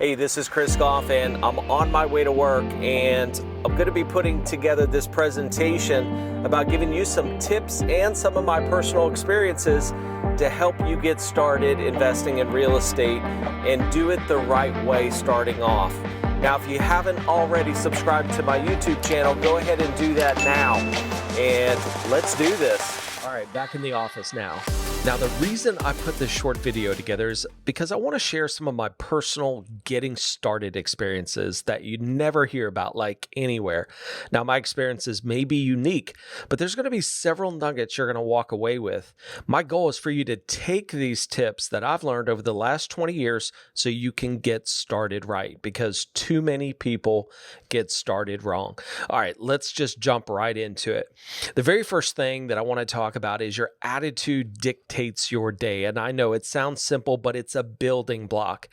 Hey, this is Chris Goff, and I'm on my way to work, and I'm going to be putting together this presentation about giving you some tips and some of my personal experiences to help you get started investing in real estate and do it the right way starting off. Now, if you haven't already subscribed to my YouTube channel, go ahead and do that now, and let's do this. All right, back in the office now. Now, the reason I put this short video together is because I want to share some of my personal getting started experiences that you never hear about like anywhere. Now, my experiences may be unique, but there's going to be several nuggets you're going to walk away with. My goal is for you to take these tips that I've learned over the last 20 years so you can get started right, because too many people get started wrong. All right, let's just jump right into it. The very first thing that I want to talk about is your attitude dictates your day. And I know it sounds simple, but it's a building block.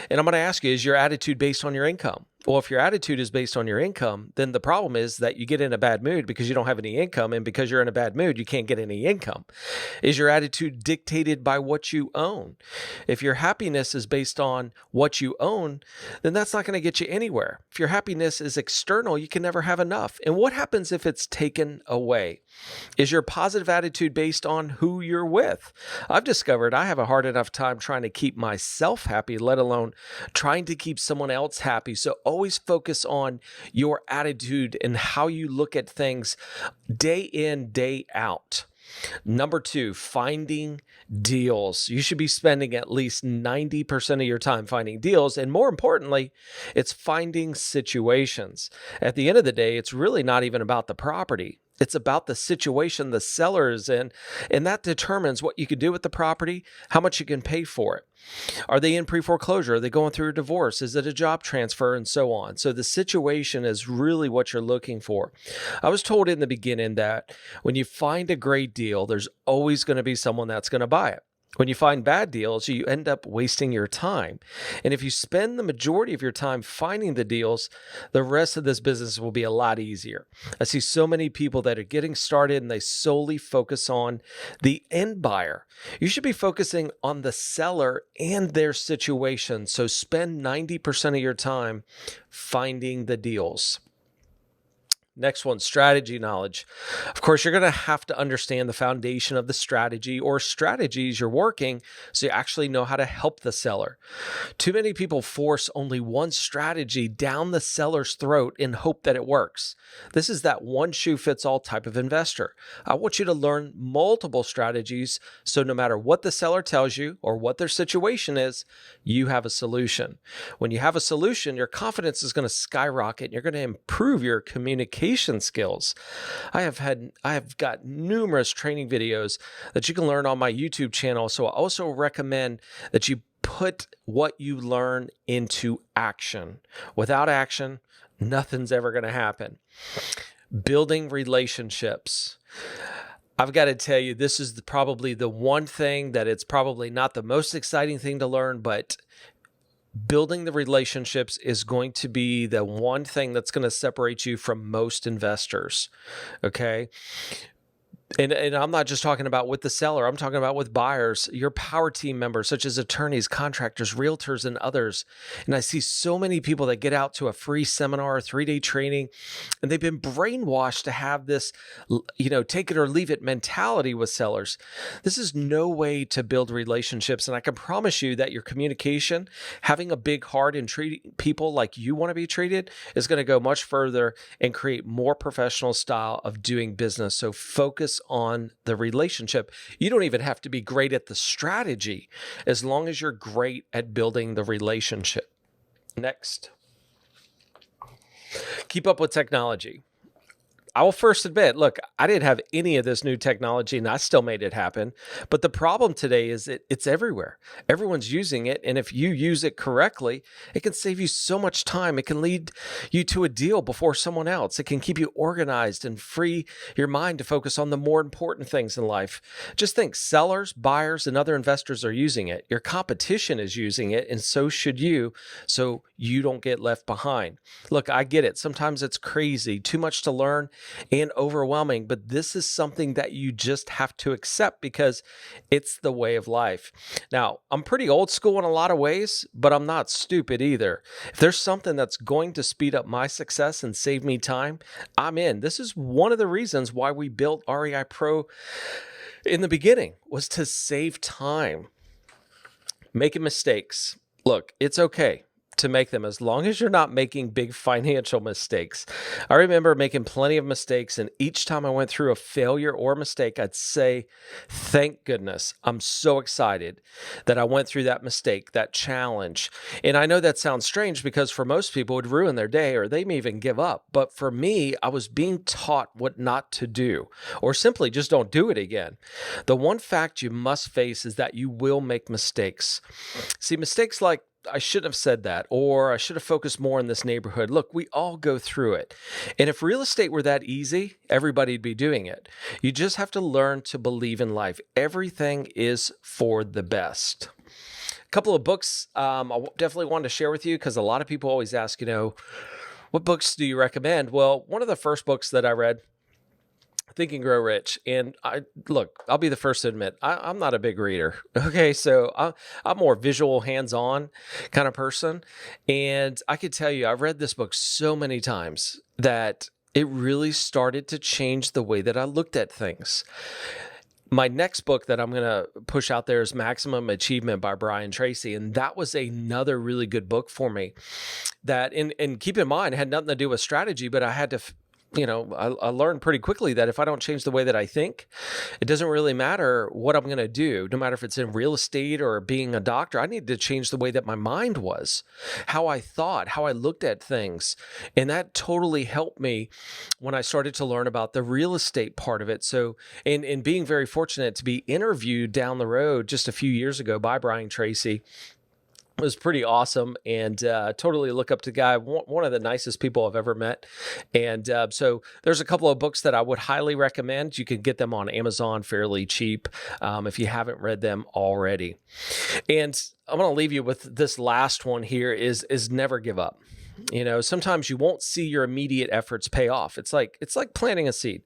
And I'm going to ask you, is your attitude based on your income? Well, if your attitude is based on your income, then the problem is that you get in a bad mood because you don't have any income. And because you're in a bad mood, you can't get any income. Is your attitude dictated by what you own? If your happiness is based on what you own, then that's not going to get you anywhere. If your happiness is external, you can never have enough. And what happens if it's taken away? Is your positive attitude based on who you're with? I've discovered I have a hard enough time trying to keep myself happy, let alone trying to keep someone else happy. So always focus on your attitude and how you look at things day in, day out. Number 2, finding deals. You should be spending at least 90% of your time finding deals. And more importantly, it's finding situations. At the end of the day, it's really not even about the property. It's about the situation the seller is in, and that determines what you can do with the property, how much you can pay for it. Are they in pre-foreclosure? Are they going through a divorce? Is it a job transfer? And so on. So the situation is really what you're looking for. I was told in the beginning that when you find a great deal, there's always going to be someone that's going to buy it. When you find bad deals, you end up wasting your time. And if you spend the majority of your time finding the deals, the rest of this business will be a lot easier. I see so many people that are getting started and they solely focus on the end buyer. You should be focusing on the seller and their situation. So spend 90% of your time finding the deals. Next one, strategy knowledge. Of course, you're going to have to understand the foundation of the strategy or strategies you're working so you actually know how to help the seller. Too many people force only one strategy down the seller's throat and hope that it works. This is that one shoe fits all type of investor. I want you to learn multiple strategies so no matter what the seller tells you or what their situation is, you have a solution. When you have a solution, your confidence is going to skyrocket and you're going to improve your communication skills. I have got numerous training videos that you can learn on my YouTube channel. So I also recommend that you put what you learn into action. Without action, nothing's ever going to happen. Building relationships. I've got to tell you, this is probably the one thing that it's probably not the most exciting thing to learn, but building the relationships is going to be the one thing that's going to separate you from most investors, okay? And I'm not just talking about with the seller. I'm talking about with buyers, your power team members, such as attorneys, contractors, realtors, and others. And I see so many people that get out to a free seminar, a 3-day training, and they've been brainwashed to have this, take it or leave it mentality with sellers. This is no way to build relationships. And I can promise you that your communication, having a big heart and treating people like you want to be treated is going to go much further and create more professional style of doing business. So focus on the relationship. You don't even have to be great at the strategy as long as you're great at building the relationship. Next, keep up with technology. I will first admit, look, I didn't have any of this new technology and I still made it happen. But the problem today is it's everywhere. Everyone's using it. And if you use it correctly, it can save you so much time. It can lead you to a deal before someone else. It can keep you organized and free your mind to focus on the more important things in life. Just think, sellers, buyers, and other investors are using it. Your competition is using it, and so should you, so you don't get left behind. Look, I get it. Sometimes it's crazy, too much to learn. and overwhelming, but this is something that you just have to accept because it's the way of life. Now, I'm pretty old school in a lot of ways, but I'm not stupid either. If there's something that's going to speed up my success and save me time, I'm in. This is one of the reasons why we built REIPro in the beginning, was to save time. Making mistakes. Look, it's okay to make them as long as you're not making big financial mistakes. I remember making plenty of mistakes, and each time I went through a failure or mistake, I'd say, thank goodness. I'm so excited that I went through that mistake, that challenge. And I know that sounds strange because for most people it would ruin their day or they may even give up. But for me, I was being taught what not to do, or simply just don't do it again. The one fact you must face is that you will make mistakes. See, mistakes like, I shouldn't have said that, or I should have focused more in this neighborhood. Look, we all go through it. And if real estate were that easy, everybody'd be doing it. You just have to learn to believe in life. Everything is for the best. A couple of books I definitely wanted to share with you because a lot of people always ask, what books do you recommend? Well, one of the first books that I read, Think and Grow Rich. And I'll be the first to admit, I'm not a big reader. Okay. So I'm more visual, hands-on kind of person. And I could tell you, I've read this book so many times that it really started to change the way that I looked at things. My next book that I'm going to push out there is Maximum Achievement by Brian Tracy. And that was another really good book for me that, and keep in mind, it had nothing to do with strategy, but I had to I learned pretty quickly that if I don't change the way that I think, it doesn't really matter what I'm going to do. No matter if it's in real estate or being a doctor, I need to change the way that my mind was, how I thought, how I looked at things. And that totally helped me when I started to learn about the real estate part of it. So, and being very fortunate to be interviewed down the road just a few years ago by Brian Tracy, was pretty awesome, and totally look up to the guy, one of the nicest people I've ever met. And so there's a couple of books that I would highly recommend. You can get them on Amazon fairly cheap if you haven't read them already. And I'm going to leave you with this last one here is never give up. Sometimes you won't see your immediate efforts pay off. It's like planting a seed.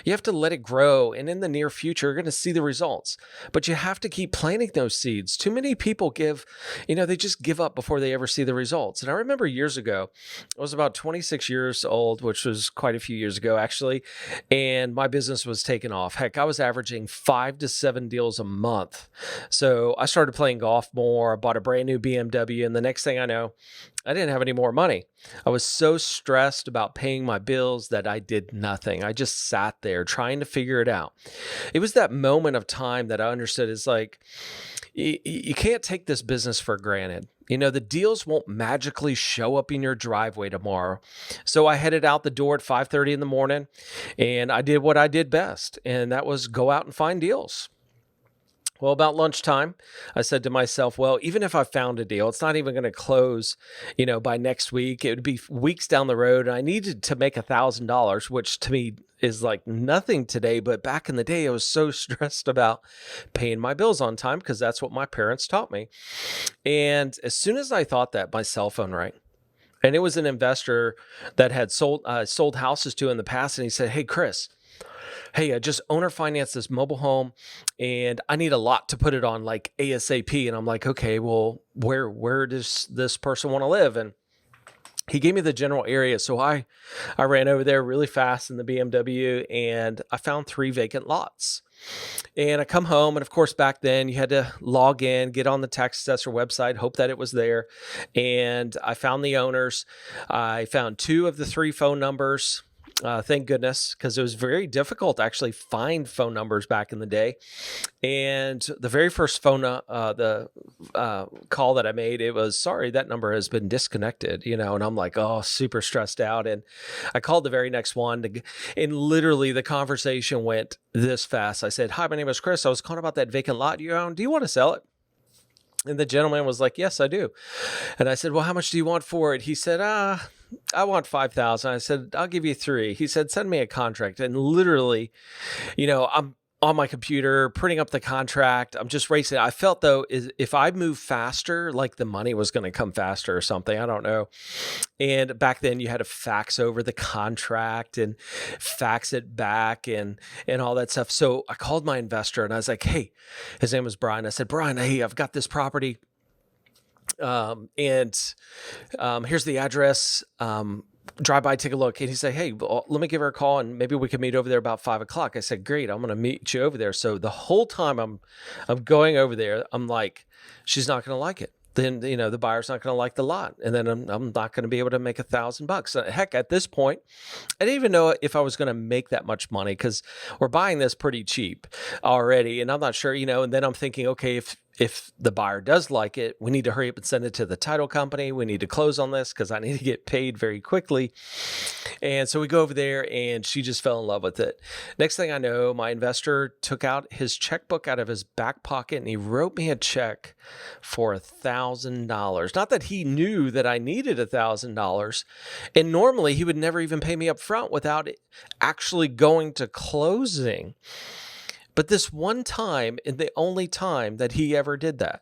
You have to let it grow, and in the near future, you're going to see the results. But you have to keep planting those seeds. Too many people they just give up before they ever see the results. And I remember years ago, I was about 26 years old, which was quite a few years ago, actually, and my business was taking off. Heck, I was averaging 5 to 7 deals a month. So I started playing golf more. I bought a brand new BMW, and the next thing I know, I didn't have any more money. I was so stressed about paying my bills that I did nothing. I just sat there trying to figure it out. It was that moment of time that I understood is like, you can't take this business for granted. The deals won't magically show up in your driveway tomorrow. So I headed out the door at 5:30 in the morning, and I did what I did best, and that was go out and find deals. Well, about lunchtime, I said to myself, well, even if I found a deal, it's not even going to close, by next week. It would be weeks down the road. And I needed to make $1,000, which to me is like nothing today. But back in the day, I was so stressed about paying my bills on time because that's what my parents taught me. And as soon as I thought that, my cell phone rang. And it was an investor that had sold houses to in the past. And he said, hey, Chris, hey, I just owner financed this mobile home and I need a lot to put it on like ASAP. And I'm like, okay, well, where does this person want to live? And he gave me the general area. So I ran over there really fast in the BMW and I found 3 vacant lots. And I come home, and of course, back then you had to log in, get on the tax assessor website, hope that it was there. And I found the owners. I found 2 of the 3 phone numbers. Thank goodness, because it was very difficult to actually find phone numbers back in the day. And the very first call that I made, it was, sorry, that number has been disconnected, and I'm like, oh, super stressed out. And I called the very next one, and literally the conversation went this fast. I said, hi, my name is Chris. I was calling about that vacant lot you own. Do you want to sell it? And the gentleman was like, yes, I do. And I said, well, how much do you want for it? He said, I want 5,000. I said, I'll give you 3. He said, send me a contract. And literally, on my computer, printing up the contract. I'm just racing. I felt though, if I move faster, like the money was going to come faster or something. I don't know. And back then you had to fax over the contract and fax it back and all that stuff. So I called my investor and I was like, hey, his name was Brian. I said, Brian, hey, I've got this property. Here's the address. Drive by, take a look. And he said, hey, well, let me give her a call and maybe we can meet over there about 5 o'clock. I said, great, I'm going to meet you over there. So the whole time I'm going over there, I'm like, she's not going to like it. Then, the buyer's not going to like the lot. And then I'm not going to be able to make $1,000. Heck, at this point, I didn't even know if I was going to make that much money because we're buying this pretty cheap already. And I'm not sure, and then I'm thinking, okay, if the buyer does like it, we need to hurry up and send it to the title company. We need to close on this because I need to get paid very quickly. And so we go over there and she just fell in love with it. Next thing I know, my investor took out his checkbook out of his back pocket and he wrote me a check for $1,000. Not that he knew that I needed $1,000. And normally he would never even pay me up front without actually going to closing. But this one time, and the only time that he ever did that.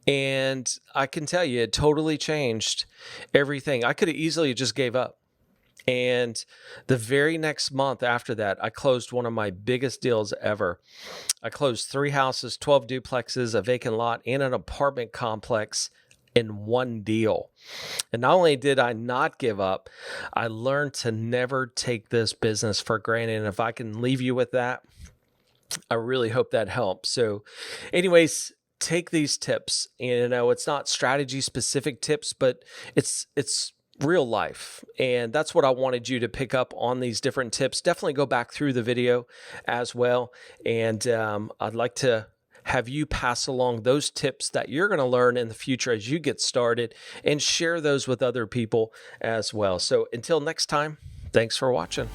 And I can tell you, it totally changed everything. I could have easily just gave up. And the very next month after that, I closed one of my biggest deals ever. I closed 3 houses, 12 duplexes, a vacant lot, and an apartment complex in one deal. And not only did I not give up, I learned to never take this business for granted. And if I can leave you with that, I really hope that helps. So anyways, take these tips. It's not strategy specific tips, but it's real life. And that's what I wanted you to pick up on these different tips. Definitely go back through the video as well. And I'd like to have you pass along those tips that you're going to learn in the future as you get started and share those with other people as well. So until next time, thanks for watching.